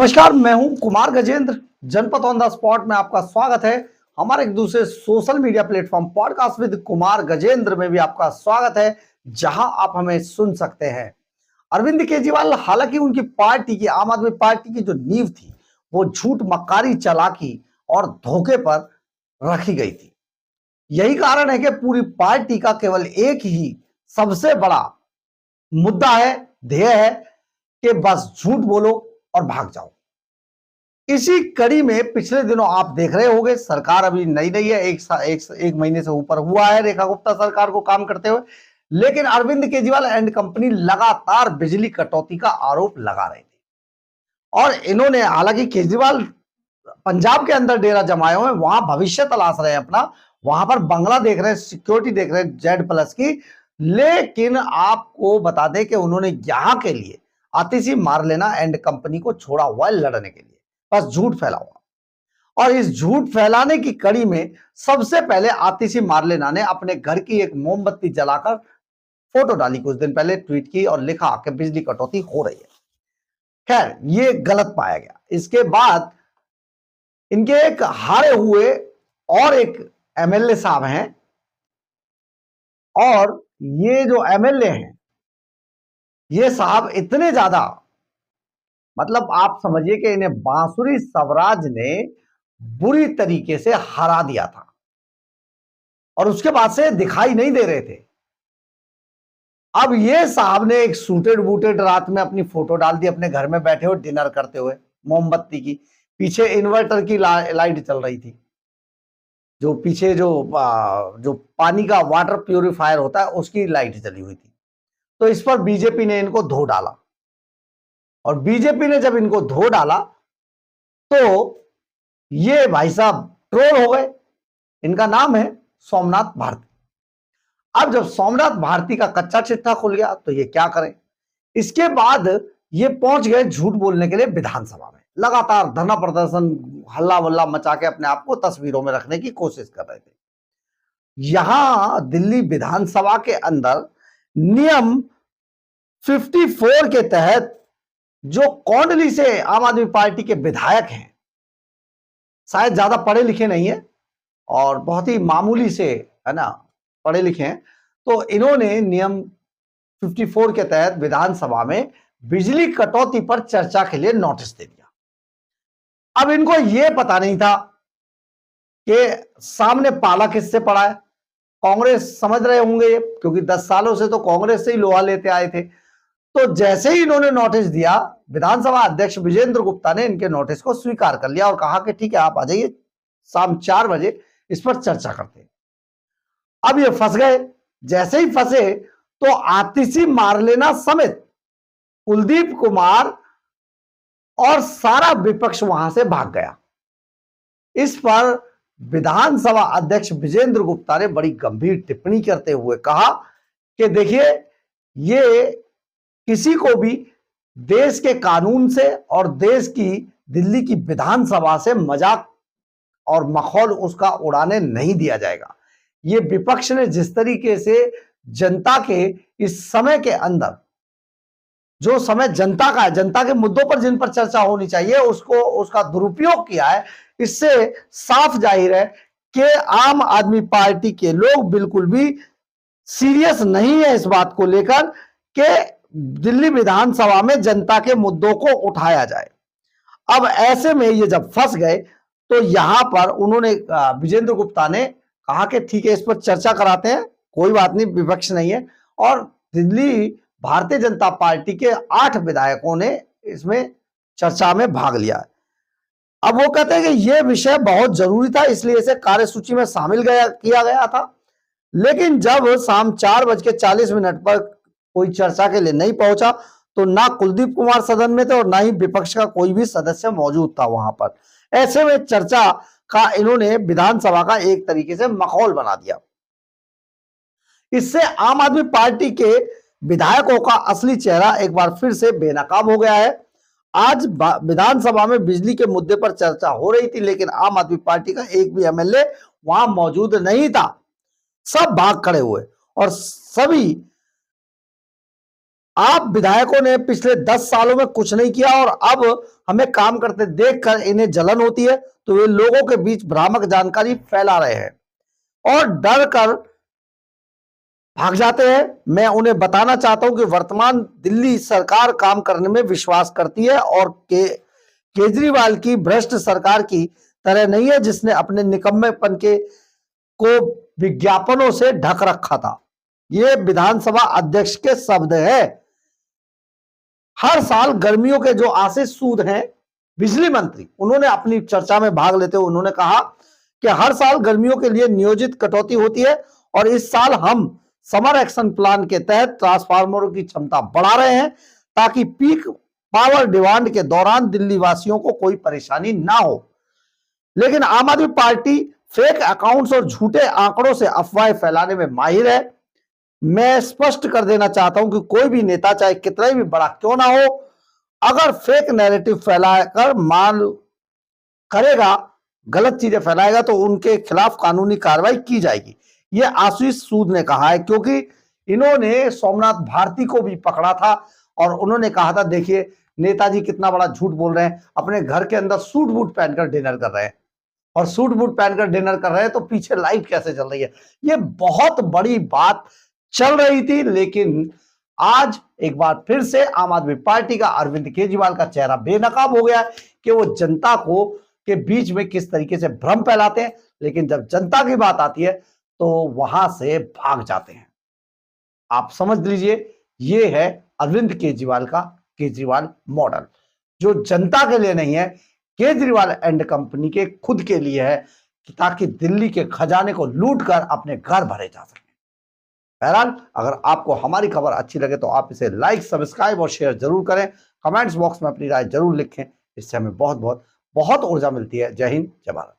नमस्कार, मैं हूं कुमार गजेंद्र। जनपद ऑन द स्पॉट में आपका स्वागत है। हमारे एक दूसरे social media platform podcast with Kumar Gajendra में भी आपका स्वागत है, जहां आप हमें सुन सकते हैं। अरविंद केजरीवाल, हालांकि उनकी पार्टी की, आम आदमी पार्टी की जो नींव थी वो झूठ, मक्कारी, चालाकी और धोखे पर रखी गई थी। यही कारण है कि पूरी पार्टी का केवल एक ही सबसे बड़ा मुद्दा है, ध्येय है कि बस झूठ बोलो और भाग जाओ। इसी कड़ी में पिछले दिनों आप देख रहे होंगे, सरकार अभी नई नई है, एक महीने से ऊपर हुआ है रेखा गुप्ता सरकार को काम करते हुए, लेकिन अरविंद केजरीवाल एंड कंपनी लगातार बिजली कटौती का आरोप लगा रहे थे। और इन्होंने, हालांकि केजरीवाल पंजाब के अंदर डेरा जमाए हुए हैं, वहां भविष्य तलाश रहे हैं अपना, वहां पर बंगला देख रहे हैं, सिक्योरिटी देख रहे हैं Z+ की। लेकिन आपको बता दें कि उन्होंने यहां के लिए आतिशी मारलेना एंड कंपनी को छोड़ा हुआ है लड़ने के लिए, बस झूठ फैला हुआ। और इस झूठ फैलाने की कड़ी में सबसे पहले आतिशी मारलेना ने अपने घर की एक मोमबत्ती जलाकर फोटो डाली, कुछ दिन पहले ट्वीट की और लिखा कि बिजली कटौती हो रही है। खैर, ये गलत पाया गया। इसके बाद इनके एक हारे हुए और एक MLA साहब हैं, और ये जो MLA हैं, ये साहब इतने ज्यादा, मतलब आप समझिए कि इन्हें बांसुरी स्वराज ने बुरी तरीके से हरा दिया था, और उसके बाद से दिखाई नहीं दे रहे थे। अब ये साहब ने एक सूटेड बूटेड रात में अपनी फोटो डाल दी, अपने घर में बैठे हुए डिनर करते हुए, मोमबत्ती की, पीछे इन्वर्टर की लाइट चल रही थी, जो पीछे जो पानी का वाटर प्यूरिफायर होता है उसकी लाइट जली हुई थी। तो इस पर बीजेपी ने इनको धो डाला, और बीजेपी ने जब इनको धो डाला तो ये भाई साहब ट्रोल हो गए। इनका नाम है सोमनाथ भारती। अब जब सोमनाथ भारती का कच्चा चिट्ठा खुल गया तो ये क्या करें। इसके बाद ये पहुंच गए झूठ बोलने के लिए विधानसभा में, लगातार धरना प्रदर्शन, हल्ला वल्ला मचा के अपने आप को तस्वीरों में रखने की कोशिश कर रहे थे। यहां दिल्ली विधानसभा के अंदर नियम 54 के तहत जो कोंडली से आम आदमी पार्टी के विधायक हैं, शायद ज्यादा पढ़े लिखे नहीं है और बहुत ही मामूली से, है ना, पढ़े लिखे हैं, तो इन्होंने नियम 54 के तहत विधानसभा में बिजली कटौती पर चर्चा के लिए नोटिस दे दिया। अब इनको यह पता नहीं था कि सामने पाला किससे पड़ा है। कांग्रेस समझ रहे होंगे, क्योंकि 10 सालों से तो कांग्रेस से ही लोहा लेते आए थे। तो जैसे ही इन्होंने नोटिस दिया, विधानसभा अध्यक्ष विजेंद्र गुप्ता ने इनके नोटिस को स्वीकार कर लिया और कहा कि ठीक है, आप आ जाइए, शाम 4 बजे इस पर चर्चा करते हैं। अब ये फंस गए। जैसे ही फंसे तो आतिशी मारलेना समेत कुलदीप कुमार और सारा विपक्ष वहां से भाग गया। इस पर विधानसभा अध्यक्ष विजेंद्र गुप्ता ने बड़ी गंभीर टिप्पणी करते हुए कहा कि देखिए, ये किसी को भी देश के कानून से और देश की, दिल्ली की विधानसभा से मजाक और मखौल उसका उड़ाने नहीं दिया जाएगा। ये विपक्ष ने जिस तरीके से जनता के इस समय के अंदर, जो समय जनता का है, जनता के मुद्दों पर जिन पर चर्चा होनी चाहिए, उसका दुरुपयोग किया है, इससे साफ जाहिर है कि आम आदमी पार्टी के लोग बिल्कुल भी सीरियस नहीं है इस बात को लेकर कि दिल्ली विधानसभा में जनता के मुद्दों को उठाया जाए। अब ऐसे में ये जब फंस गए तो यहां पर उन्होंने, विजेंद्र गुप्ता ने कहा कि ठीक है, इस पर चर्चा कराते हैं, कोई बात नहीं, विपक्ष नहीं है। और दिल्ली भारतीय जनता पार्टी के 8 विधायकों ने इसमें चर्चा में भाग लिया। अब वो कहते हैं कि यह विषय बहुत जरूरी था, इसलिए इसे कार्यसूची में शामिल किया गया था। लेकिन जब शाम 4:40 पर कोई चर्चा के लिए नहीं पहुंचा तो ना कुलदीप कुमार सदन में थे और ना ही विपक्ष का कोई भी सदस्य मौजूद था वहां पर। ऐसे में चर्चा का इन्होंने विधानसभा का एक तरीके से माहौल बना दिया। इससे आम आदमी पार्टी के विधायकों का असली चेहरा एक बार फिर से बेनकाब हो गया है। आज विधानसभा में बिजली के मुद्दे पर चर्चा हो रही थी, लेकिन आम आदमी पार्टी का एक भी MLA वहां मौजूद नहीं था। सब भाग खड़े हुए और सभी आप विधायकों ने पिछले 10 सालों में कुछ नहीं किया और अब हमें काम करते देखकर इन्हें जलन होती है, तो वे लोगों के बीच भ्रामक जानकारी फैला रहे हैं और डर कर भाग जाते हैं। मैं उन्हें बताना चाहता हूं कि वर्तमान दिल्ली सरकार काम करने में विश्वास करती है और केजरीवाल की भ्रष्ट सरकार की तरह नहीं है, जिसने अपने निकम्मेपन को विज्ञापनों से ढक रखा था। ये विधानसभा अध्यक्ष के शब्द है। हर साल गर्मियों के जो आशीष सूद हैं, बिजली मंत्री, उन्होंने अपनी चर्चा में भाग लेते हुए उन्होंने कहा कि हर साल गर्मियों के लिए नियोजित कटौती होती है और इस साल हम समर एक्शन प्लान के तहत ट्रांसफार्मरों की क्षमता बढ़ा रहे हैं ताकि पीक पावर डिमांड के दौरान दिल्ली वासियों को कोई परेशानी ना हो। लेकिन आम आदमी पार्टी फेक अकाउंट्स और झूठे आंकड़ों से अफवाहें फैलाने में माहिर है। मैं स्पष्ट कर देना चाहता हूं कि कोई भी नेता, चाहे कितना भी बड़ा क्यों ना हो, अगर फेक नैरेटिव फैलाकर मान करेगा, गलत चीजें फैलाएगा, तो उनके खिलाफ कानूनी कार्रवाई की जाएगी। यह आशीष सूद ने कहा है, क्योंकि इन्होंने सोमनाथ भारती को भी पकड़ा था और उन्होंने कहा था, देखिए नेताजी कितना बड़ा झूठ बोल रहे हैं, अपने घर के अंदर सूट बूट पहनकर डिनर कर रहे हैं और सूट बूट पहनकर डिनर कर रहे हैं, तो पीछे लाइट कैसे चल रही है। यह बहुत बड़ी बात चल रही थी, लेकिन आज एक बार फिर से आम आदमी पार्टी का, अरविंद केजरीवाल का चेहरा बेनकाब हो गया है कि वो जनता को के बीच में किस तरीके से भ्रम फैलाते हैं, लेकिन जब जनता की बात आती है तो वहां से भाग जाते हैं। आप समझ लीजिए, ये है अरविंद केजरीवाल का केजरीवाल मॉडल, जो जनता के लिए नहीं है, केजरीवाल एंड कंपनी के खुद के लिए है, ताकि दिल्ली के खजाने को लूट कर अपने घर भरे जा सके। बहरहाल, अगर आपको हमारी खबर अच्छी लगे तो आप इसे लाइक, सब्सक्राइब और शेयर जरूर करें। कमेंट्स बॉक्स में अपनी राय जरूर लिखें, इससे हमें बहुत बहुत बहुत ऊर्जा मिलती है। जय हिंद, जय भारत।